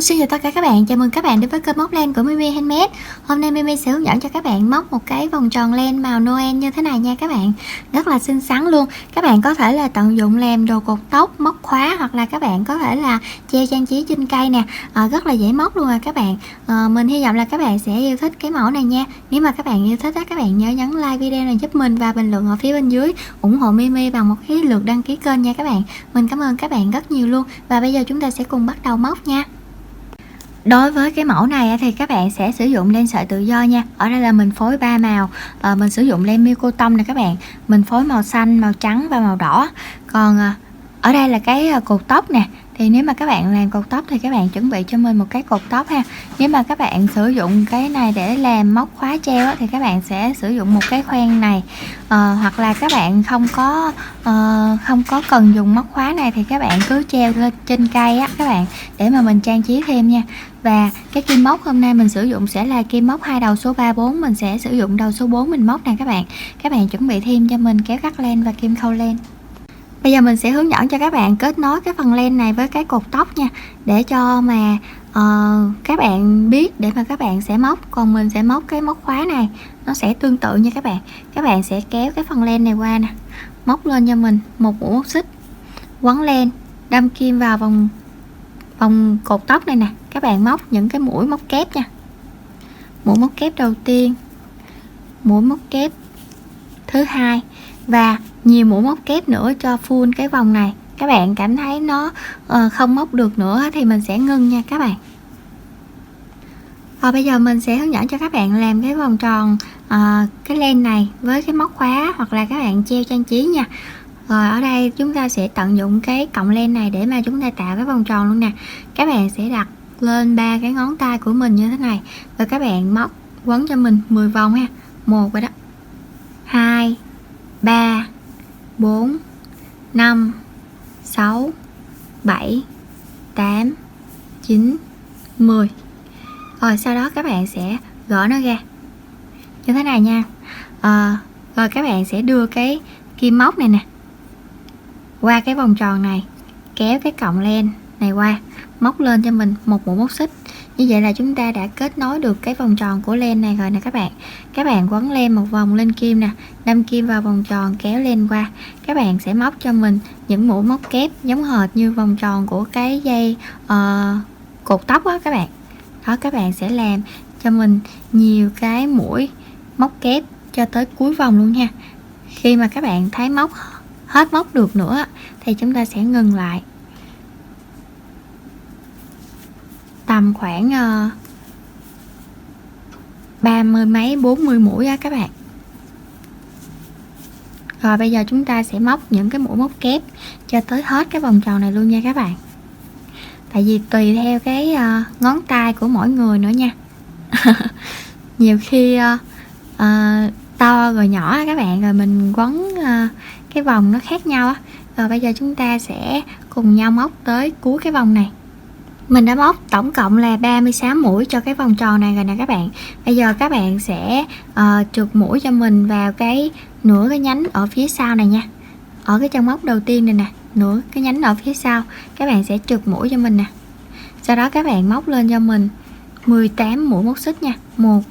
Xin chào tất cả các bạn, chào mừng các bạn đến với kênh móc len của Mimi Handmade. Hôm nay Mimi sẽ hướng dẫn cho các bạn móc một cái vòng tròn len màu Noel như thế này nha các bạn. Rất là xinh xắn luôn. Các bạn có thể là tận dụng làm đồ cột tóc, móc khóa, hoặc là các bạn có thể là treo trang trí trên cây nè. Rất là dễ móc luôn các bạn. Mình hy vọng là các bạn sẽ yêu thích cái mẫu này nha. Nếu mà các bạn yêu thích các bạn nhớ nhấn like video này giúp mình và bình luận ở phía bên dưới ủng hộ Mimi bằng một cái lượt đăng ký kênh nha các bạn. Mình cảm ơn các bạn rất nhiều luôn. Và bây giờ chúng ta sẽ cùng bắt đầu móc nha. Đối với cái mẫu này thì các bạn sẽ sử dụng len sợi tự do nha. Ở đây là mình phối 3 màu. Mình sử dụng len miêu cô tông nè các bạn. Mình phối màu xanh, màu trắng và màu đỏ. Còn ở đây là cái cột tóc nè. Thì nếu mà các bạn làm cột tóc thì các bạn chuẩn bị cho mình một cái cột tóc ha. Nếu mà các bạn sử dụng cái này để làm móc khóa treo thì các bạn sẽ sử dụng một cái khoen này. Hoặc là các bạn không có cần dùng móc khóa này thì các bạn cứ treo lên trên cây á các bạn, để mà mình trang trí thêm nha. Và cái kim móc hôm nay mình sử dụng sẽ là kim móc 2 đầu số 3 4, mình sẽ sử dụng đầu số 4 mình móc nè các bạn. Các bạn chuẩn bị thêm cho mình kéo cắt len và kim khâu len. Bây giờ mình sẽ hướng dẫn cho các bạn kết nối cái phần len này với cái cột tóc nha, để cho mà các bạn biết để mà các bạn sẽ móc. Còn mình sẽ móc cái móc khóa này nó sẽ tương tự như các bạn. Các bạn sẽ kéo cái phần len này qua nè, móc lên cho mình một mũi móc xích, quấn len, đâm kim vào vòng cột tóc này nè. Các bạn móc những cái mũi móc kép nha. Mũi móc kép đầu tiên, mũi móc kép thứ hai và nhiều mũi móc kép nữa cho full cái vòng này. Các bạn cảm thấy nó không móc được nữa thì mình sẽ ngưng nha các bạn. Và bây giờ mình sẽ hướng dẫn cho các bạn làm cái vòng tròn cái len này với cái móc khóa hoặc là các bạn treo trang trí nha. Rồi ở đây chúng ta sẽ tận dụng cái cọng len này để mà chúng ta tạo cái vòng tròn luôn nè. Các bạn sẽ đặt lên 3 cái ngón tay của mình như thế này và các bạn móc quấn cho mình 10 vòng ha. 1 rồi đó, 2 3 4 5 6 7 8 9 10. Rồi sau đó các bạn sẽ gỡ nó ra như thế này nha. Rồi các bạn sẽ đưa cái kim móc này nè qua cái vòng tròn này, kéo cái cọng len này qua, móc lên cho mình một mũi móc xích. Như vậy là chúng ta đã kết nối được cái vòng tròn của len này rồi nè các bạn. Các bạn quấn len một vòng lên kim nè, đâm kim vào vòng tròn, kéo len qua. Các bạn sẽ móc cho mình những mũi móc kép giống hệt như vòng tròn của cái dây cột tóc á các bạn. Đó, các bạn sẽ làm cho mình nhiều cái mũi móc kép cho tới cuối vòng luôn nha. Khi mà các bạn thấy móc hết móc được nữa thì chúng ta sẽ ngừng lại tầm khoảng 30 mấy 40 mũi á các bạn. Rồi bây giờ chúng ta sẽ móc những cái mũi móc kép cho tới hết cái vòng tròn này luôn nha các bạn. Tại vì tùy theo cái ngón tay của mỗi người nữa nha. Nhiều khi to rồi nhỏ các bạn, rồi mình quấn cái vòng nó khác nhau á. Rồi bây giờ chúng ta sẽ cùng nhau móc tới cuối cái vòng này. Mình đã móc tổng cộng là 36 mũi cho cái vòng tròn này rồi nè các bạn. Bây giờ các bạn sẽ trượt mũi cho mình vào cái nửa cái nhánh ở phía sau này nha. Ở cái chân móc đầu tiên này nè, nửa cái nhánh ở phía sau các bạn sẽ trượt mũi cho mình nè. Sau đó các bạn móc lên cho mình 18 mũi móc xích nha. 1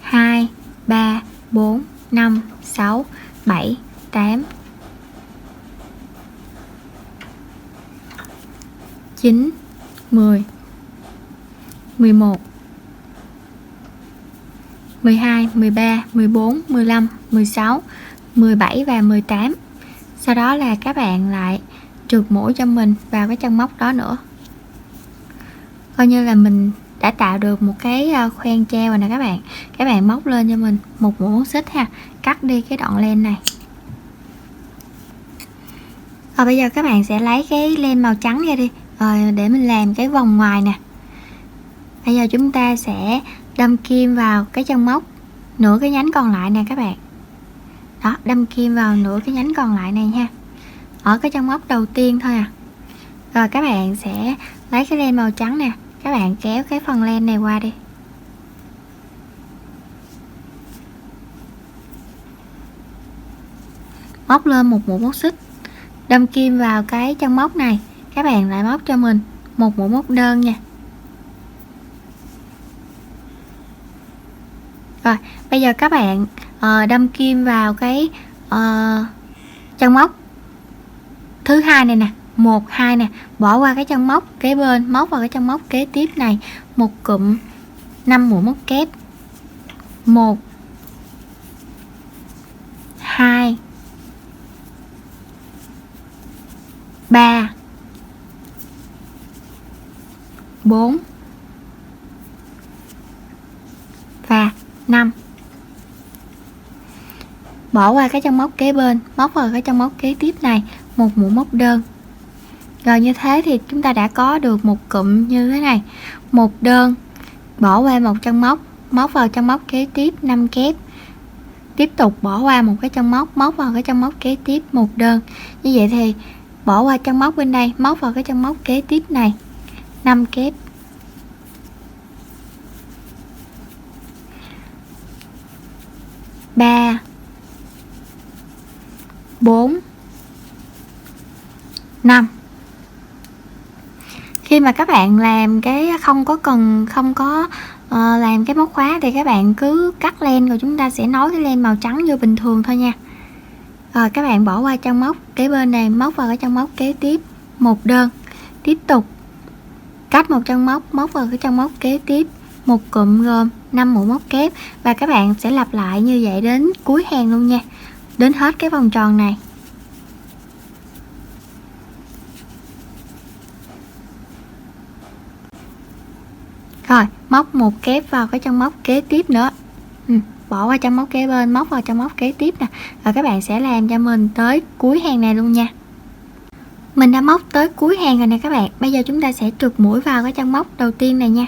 2 3 4 5 6 7 8 9 10 11 12 13 14 15 16 17 và 18. Sau đó là các bạn lại trượt mũi cho mình vào cái chân móc đó nữa. Coi như là mình đã tạo được một cái khoen treo rồi nè các bạn. Các bạn móc lên cho mình một mũi móc xích ha, cắt đi cái đoạn len này. Rồi bây giờ các bạn sẽ lấy cái len màu trắng ra đi, rồi để mình làm cái vòng ngoài nè. Bây giờ chúng ta sẽ đâm kim vào cái chân móc nửa cái nhánh còn lại nè các bạn. Đó, đâm kim vào nửa cái nhánh còn lại này nha, ở cái chân móc đầu tiên thôi à. Rồi các bạn sẽ lấy cái len màu trắng nè, các bạn kéo cái phần len này qua đi. Móc lên một mũi móc xích, đâm kim vào cái chân móc này, các bạn lại móc cho mình một mũi móc đơn nha. Rồi, bây giờ các bạn đâm kim vào cái chân móc thứ hai này nè, 1 2 nè, bỏ qua cái chân móc kế bên, móc vào cái chân móc kế tiếp này một cụm 5 mũi móc kép. 1 2 3 4 và 5. Bỏ qua cái chân móc kế bên, móc vào cái chân móc kế tiếp này một mũi móc đơn. Rồi như thế thì chúng ta đã có được một cụm như thế này, một đơn, bỏ qua một chân móc, móc vào chân móc kế tiếp 5 kép, tiếp tục bỏ qua một cái chân móc, móc vào cái chân móc kế tiếp một đơn. Như vậy thì bỏ qua chân móc bên đây, móc vào cái chân móc kế tiếp này 5 kép, 3 4 5. Khi mà các bạn làm cái không có làm cái móc khóa thì các bạn cứ cắt len rồi chúng ta sẽ nối cái len màu trắng vô bình thường thôi nha. Rồi các bạn bỏ qua chân móc kế bên này, móc vào cái chân móc kế tiếp một đơn, tiếp tục cách một chân móc, móc vào cái chân móc kế tiếp một cụm gồm 5 mũi móc kép, và các bạn sẽ lặp lại như vậy đến cuối hàng luôn nha, đến hết cái vòng tròn này. Rồi móc một kép vào cái chân móc kế tiếp nữa, bỏ qua chân móc kế bên, móc vào chân móc kế tiếp nè, rồi các bạn sẽ làm cho mình tới cuối hàng này luôn nha. Mình đã móc tới cuối hàng rồi nè các bạn. Bây giờ chúng ta sẽ trượt mũi vào cái chân móc đầu tiên này nha.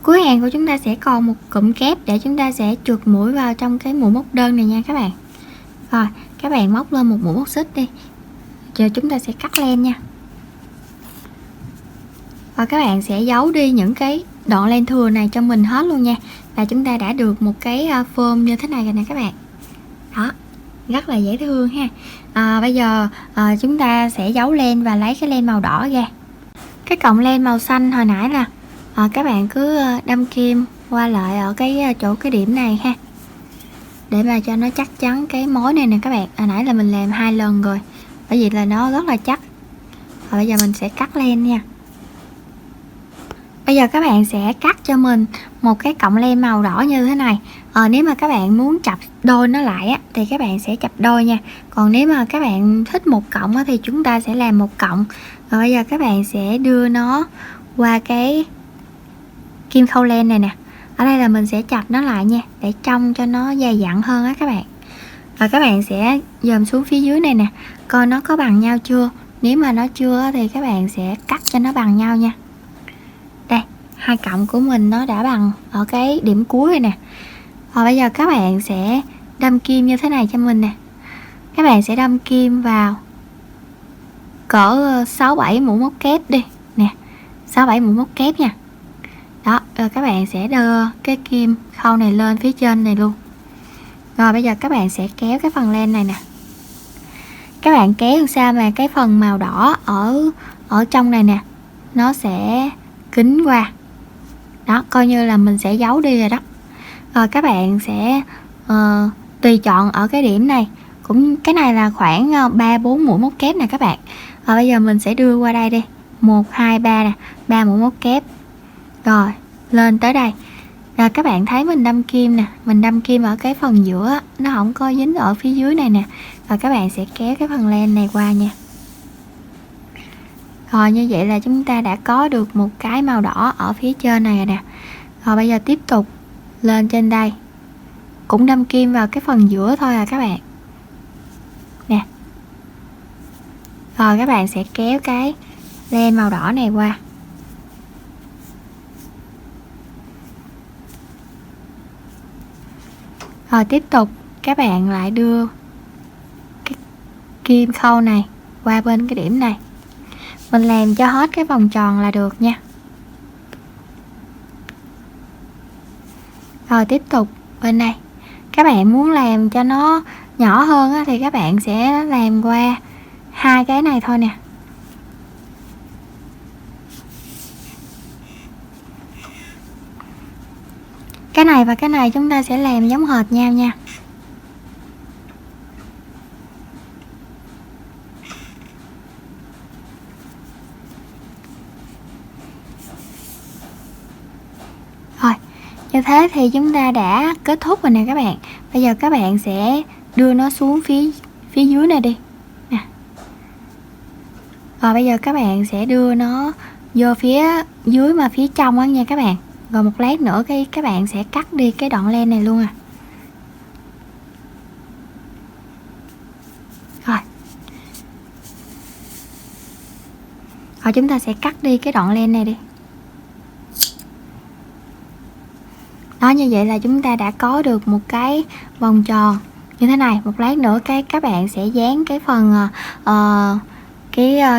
Cuối hàng của chúng ta sẽ còn một cụm kép để chúng ta sẽ trượt mũi vào trong cái mũi móc đơn này nha các bạn. Rồi các bạn móc lên một mũi móc xích đi, giờ chúng ta sẽ cắt len nha. Và các bạn sẽ giấu đi những cái đoạn len thừa này cho mình hết luôn nha. Và chúng ta đã được một cái phơm như thế này rồi nè các bạn. Đó, rất là dễ thương ha. Bây giờ chúng ta sẽ giấu len và lấy cái len màu đỏ ra. Cái cọng len màu xanh hồi nãy là các bạn cứ đâm kim qua lại ở cái chỗ cái điểm này ha, để mà cho nó chắc chắn cái mối này nè các bạn. Hồi nãy là mình làm 2 lần rồi, bởi vì là nó rất là chắc. Rồi bây giờ mình sẽ cắt len nha. Bây giờ các bạn sẽ cắt cho mình một cái cọng len màu đỏ như thế này. Nếu mà các bạn muốn chập đôi nó lại á, thì các bạn sẽ chập đôi nha. Còn nếu mà các bạn thích một cọng á, thì chúng ta sẽ làm một cọng. Rồi bây giờ các bạn sẽ đưa nó qua cái kim khâu len này nè. Ở đây là mình sẽ chập nó lại nha, để trông cho nó dày dặn hơn á các bạn. Rồi các bạn sẽ dòm xuống phía dưới này nè, coi nó có bằng nhau chưa. Nếu mà nó chưa thì các bạn sẽ cắt cho nó bằng nhau nha. Đây, 2 cọng của mình nó đã bằng ở cái điểm cuối rồi nè. Rồi bây giờ các bạn sẽ đâm kim như thế này cho mình nè. Các bạn sẽ đâm kim vào cỡ 6-7 mũi móc kép đi nè, 6-7 mũi móc kép nha. Đó, rồi các bạn sẽ đưa cái kim khâu này lên phía trên này luôn. Rồi bây giờ các bạn sẽ kéo cái phần len này nè. Các bạn kéo làm sao mà cái phần màu đỏ ở trong này nè nó sẽ kín qua. Đó, coi như là mình sẽ giấu đi rồi đó. Rồi các bạn sẽ tùy chọn ở cái điểm này. Cũng cái này là khoảng 3-4 mũi móc kép nè các bạn. Rồi bây giờ mình sẽ đưa qua đây đi. 1 2 3 nè, 3 mũi móc kép. Rồi, lên tới đây. Rồi các bạn thấy mình đâm kim nè, mình đâm kim ở cái phần giữa, nó không có dính ở phía dưới này nè. Rồi các bạn sẽ kéo cái phần len này qua nha. Rồi như vậy là chúng ta đã có được một cái màu đỏ ở phía trên này rồi nè. Rồi bây giờ tiếp tục lên trên đây, cũng đâm kim vào cái phần giữa thôi à các bạn nè. Rồi các bạn sẽ kéo cái len màu đỏ này qua. Rồi tiếp tục các bạn lại đưa cái kim khâu này qua bên cái điểm này. Mình làm cho hết cái vòng tròn là được nha. Rồi tiếp tục bên này. Các bạn muốn làm cho nó nhỏ hơn á, thì các bạn sẽ làm qua 2 cái này thôi nè. Cái này và cái này chúng ta sẽ làm giống hệt nhau nha. Rồi, như thế thì chúng ta đã kết thúc rồi nè các bạn. Bây giờ các bạn sẽ đưa nó xuống phía dưới này đi nè. Rồi bây giờ các bạn sẽ đưa nó vô phía dưới mà phía trong á nha các bạn. Rồi một lát nữa các bạn sẽ cắt đi cái đoạn len này luôn à. Rồi chúng ta sẽ cắt đi cái đoạn len này đi. Đó, như vậy là chúng ta đã có được một cái vòng tròn như thế này. Một lát nữa các bạn sẽ dán cái phần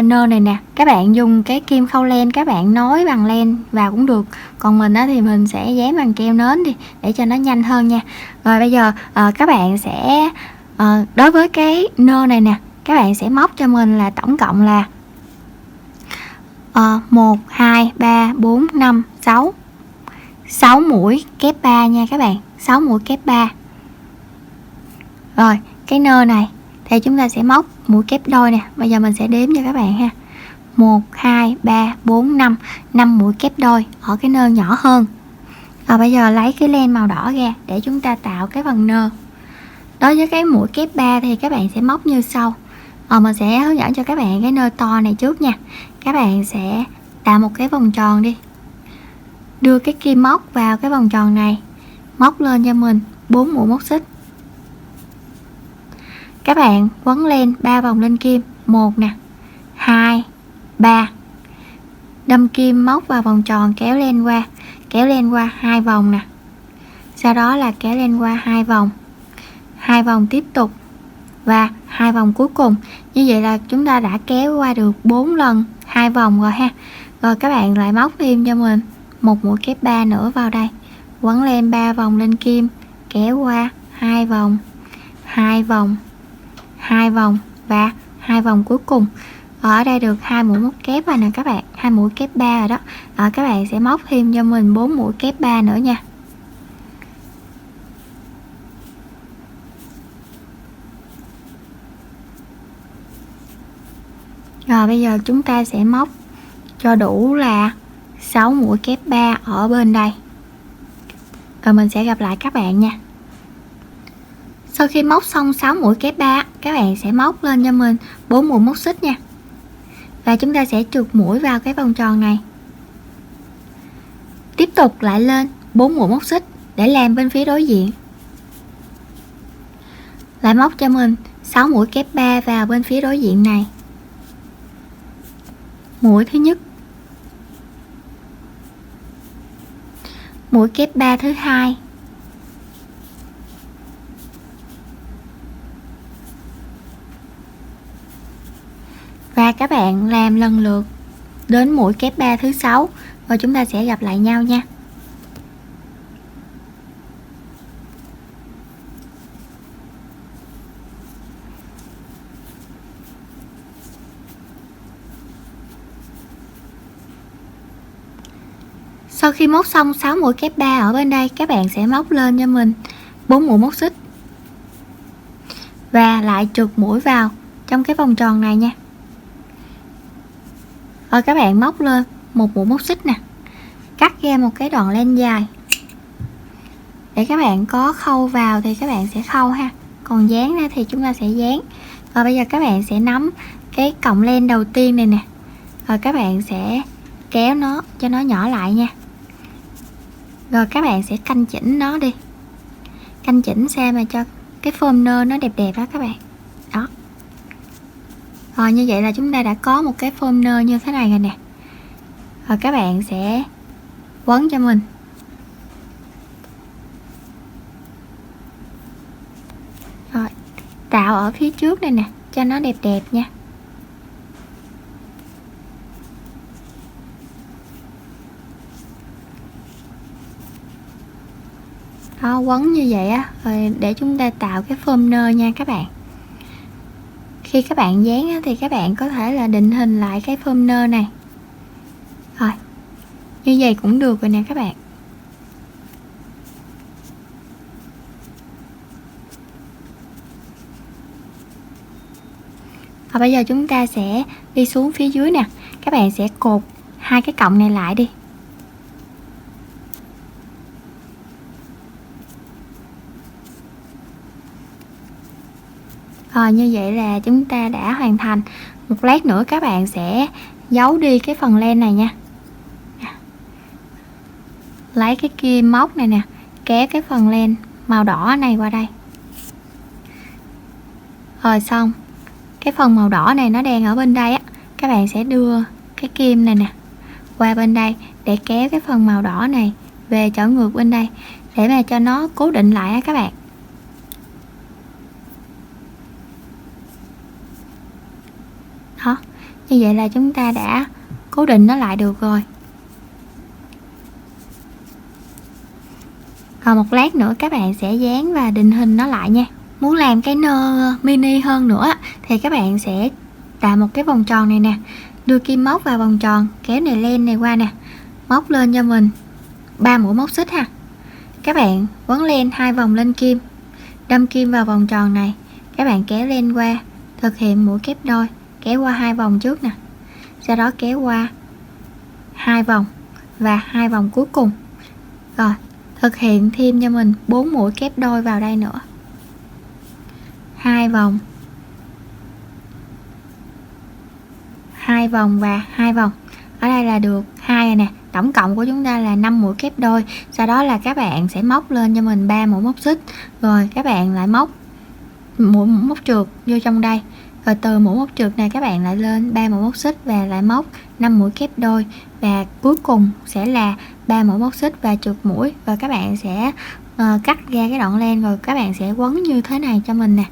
nơ này nè. Các bạn dùng cái kim khâu len, các bạn nối bằng len vào cũng được. Còn mình thì mình sẽ dán bằng keo nến đi để cho nó nhanh hơn nha. Rồi bây giờ các bạn sẽ đối với cái nơ này nè, các bạn sẽ móc cho mình là tổng cộng là 1, 2, 3, 4, 5, 6 mũi kép 3 nha các bạn. 6 mũi kép 3. Rồi cái nơ này thì chúng ta sẽ móc mũi kép đôi nè. Bây giờ mình sẽ đếm cho các bạn ha. 1, 2, 3, 4, 5 mũi kép đôi ở cái nơ nhỏ hơn. Rồi bây giờ lấy cái len màu đỏ ra để chúng ta tạo cái phần nơ. Đối với cái mũi kép 3 thì các bạn sẽ móc như sau. Mình sẽ hướng dẫn cho các bạn cái nơ to này trước nha. Các bạn sẽ tạo một cái vòng tròn đi. Đưa cái kim móc vào cái vòng tròn này. Móc lên cho mình 4 mũi móc xích. Các bạn quấn len 3 vòng lên kim. 1 nè, 2, 3. Đâm kim móc vào vòng tròn, kéo len qua 2 vòng nè. Sau đó là kéo len qua 2 vòng. 2 vòng tiếp tục và 2 vòng cuối cùng. Như vậy là chúng ta đã kéo qua được 4 lần 2 vòng rồi ha. Rồi các bạn lại móc thêm cho mình một mũi kép 3 nữa vào đây. Quấn len 3 vòng lên kim, kéo qua 2 vòng, 2 vòng, 2 vòng và 2 vòng cuối cùng. Ở đây được 2 mũi móc kép rồi nè các bạn, 2 mũi kép 3 rồi đó. Các bạn sẽ móc thêm cho mình 4 mũi kép 3 nữa nha. Rồi bây giờ chúng ta sẽ móc cho đủ là 6 mũi kép 3 ở bên đây. Rồi mình sẽ gặp lại các bạn nha. Sau khi móc xong 6 mũi kép 3, các bạn sẽ móc lên cho mình 4 mũi móc xích nha. Và chúng ta sẽ trượt mũi vào cái vòng tròn này. Tiếp tục lại lên 4 mũi móc xích để làm bên phía đối diện. Lại móc cho mình 6 mũi kép 3 vào bên phía đối diện này. Mũi thứ nhất, mũi kép 3 thứ hai, và các bạn làm lần lượt đến mũi kép 3 thứ 6 rồi chúng ta sẽ gặp lại nhau nha. Sau khi móc xong 6 mũi kép 3 ở bên đây, các bạn sẽ móc lên cho mình 4 mũi móc xích và lại trượt mũi vào trong cái vòng tròn này nha. Rồi các bạn móc lên một mũi móc xích nè, cắt ra một cái đoạn len dài để các bạn có khâu vào thì các bạn sẽ khâu ha, còn dán ra thì chúng ta sẽ dán. Và bây giờ các bạn sẽ nắm cái cọng len đầu tiên này nè, rồi các bạn sẽ kéo nó cho nó nhỏ lại nha. Rồi các bạn sẽ canh chỉnh nó đi, canh chỉnh sao mà cho cái form nơ nó đẹp đẹp đó các bạn. Đó. Rồi như vậy là chúng ta đã có một cái form nơ như thế này rồi nè. Rồi các bạn sẽ quấn cho mình. Rồi tạo ở phía trước đây nè cho nó đẹp đẹp nha. Đó, quấn như vậy á, rồi để chúng ta tạo cái form nơ nha các bạn. Khi các bạn dán á, thì các bạn có thể là định hình lại cái form nơ này. Rồi như vậy cũng được rồi nè các bạn. Và bây giờ chúng ta sẽ đi xuống phía dưới nè, các bạn sẽ cột hai cái cọng này lại đi. Rồi như vậy là chúng ta đã hoàn thành. Một lát nữa các bạn sẽ giấu đi cái phần len này nha. Lấy cái kim móc này nè, kéo cái phần len màu đỏ này qua đây. Rồi xong, cái phần màu đỏ này nó đang ở bên đây á, các bạn sẽ đưa cái kim này nè qua bên đây để kéo cái phần màu đỏ này về trở ngược bên đây để mà cho nó cố định lại á các bạn. Đó, như vậy là chúng ta đã cố định nó lại được rồi. Còn một lát nữa các bạn sẽ dán và định hình nó lại nha. Muốn làm cái nơ mini hơn nữa thì các bạn sẽ tạo một cái vòng tròn này nè, đưa kim móc vào vòng tròn, kéo này len này qua nè, móc lên cho mình 3 mũi móc xích ha. Các bạn quấn len 2 vòng lên kim, đâm kim vào vòng tròn này, các bạn kéo len qua, thực hiện mũi kép đôi, kéo qua 2 vòng trước nè, sau đó kéo qua 2 vòng và 2 vòng cuối cùng. Rồi thực hiện thêm cho mình 4 mũi kép đôi vào đây nữa, 2 vòng, 2 vòng và 2 vòng. Ở đây là được 2 rồi nè, tổng cộng của chúng ta là 5 mũi kép đôi. Sau đó là các bạn sẽ móc lên cho mình 3 mũi móc xích, rồi các bạn lại móc mũi móc trượt vô trong đây, rồi từ mũi móc trượt này các bạn lại lên 3 mũi móc xích và lại móc 5 mũi kép đôi, và cuối cùng sẽ là 3 mũi móc xích và trượt mũi, và các bạn sẽ cắt ra cái đoạn len, rồi các bạn sẽ quấn như thế này cho mình nè.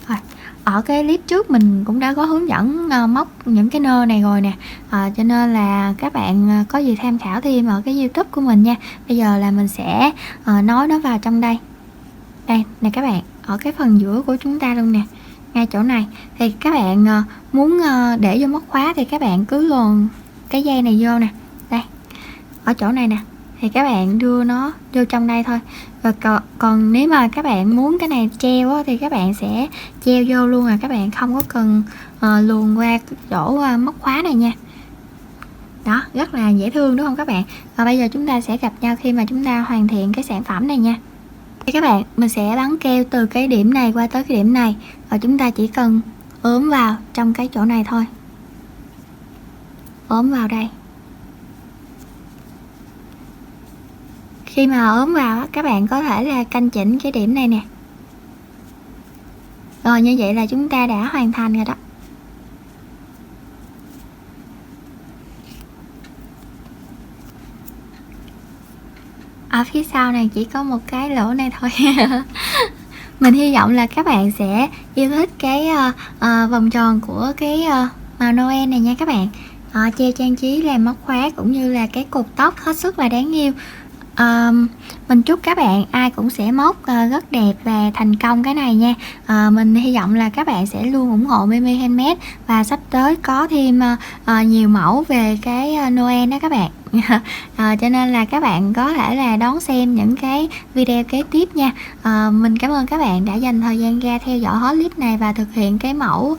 Rồi, ở cái clip trước mình cũng đã có hướng dẫn móc những cái nơ này rồi nè, cho nên là các bạn có gì tham khảo thêm ở cái YouTube của mình nha. Bây giờ là mình sẽ nối nó vào trong đây. Đây nè các bạn, ở cái phần giữa của chúng ta luôn nè, ngay chỗ này thì các bạn muốn để vô móc khóa thì các bạn cứ luồn cái dây này vô nè, đây ở chỗ này nè, thì các bạn đưa nó vô trong đây thôi. Và còn nếu mà các bạn muốn cái này treo á, thì các bạn sẽ treo vô luôn, các bạn không có cần luồn qua chỗ móc khóa này nha. Đó, rất là dễ thương đúng không các bạn? Và bây giờ chúng ta sẽ gặp nhau khi mà chúng ta hoàn thiện cái sản phẩm này nha. Thì các bạn, mình sẽ bắn keo từ cái điểm này qua tới cái điểm này, và chúng ta chỉ cần ốm vào trong cái chỗ này thôi, ốm vào đây. Khi mà ốm vào các bạn có thể là canh chỉnh cái điểm này nè. Rồi như vậy là chúng ta đã hoàn thành rồi đó. Ở phía sau này chỉ có một cái lỗ này thôi. Mình hy vọng là các bạn sẽ yêu thích cái vòng tròn của cái màu Noel này nha các bạn. Treo trang trí làm móc khóa cũng như là cái cột tóc hết sức là đáng yêu. Mình chúc các bạn ai cũng sẽ móc rất đẹp và thành công cái này nha. Mình hy vọng là các bạn sẽ luôn ủng hộ Mimi Handmade, và sắp tới có thêm nhiều mẫu về cái Noel đó các bạn. Cho nên là các bạn có thể là đón xem những cái video kế tiếp nha. Mình cảm ơn các bạn đã dành thời gian ra theo dõi hết clip này và thực hiện cái mẫu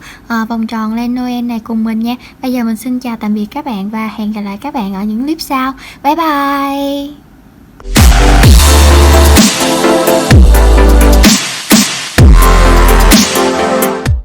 vòng tròn len Noel này cùng mình nha. Bây giờ mình xin chào tạm biệt các bạn và hẹn gặp lại các bạn ở những clip sau. Bye bye.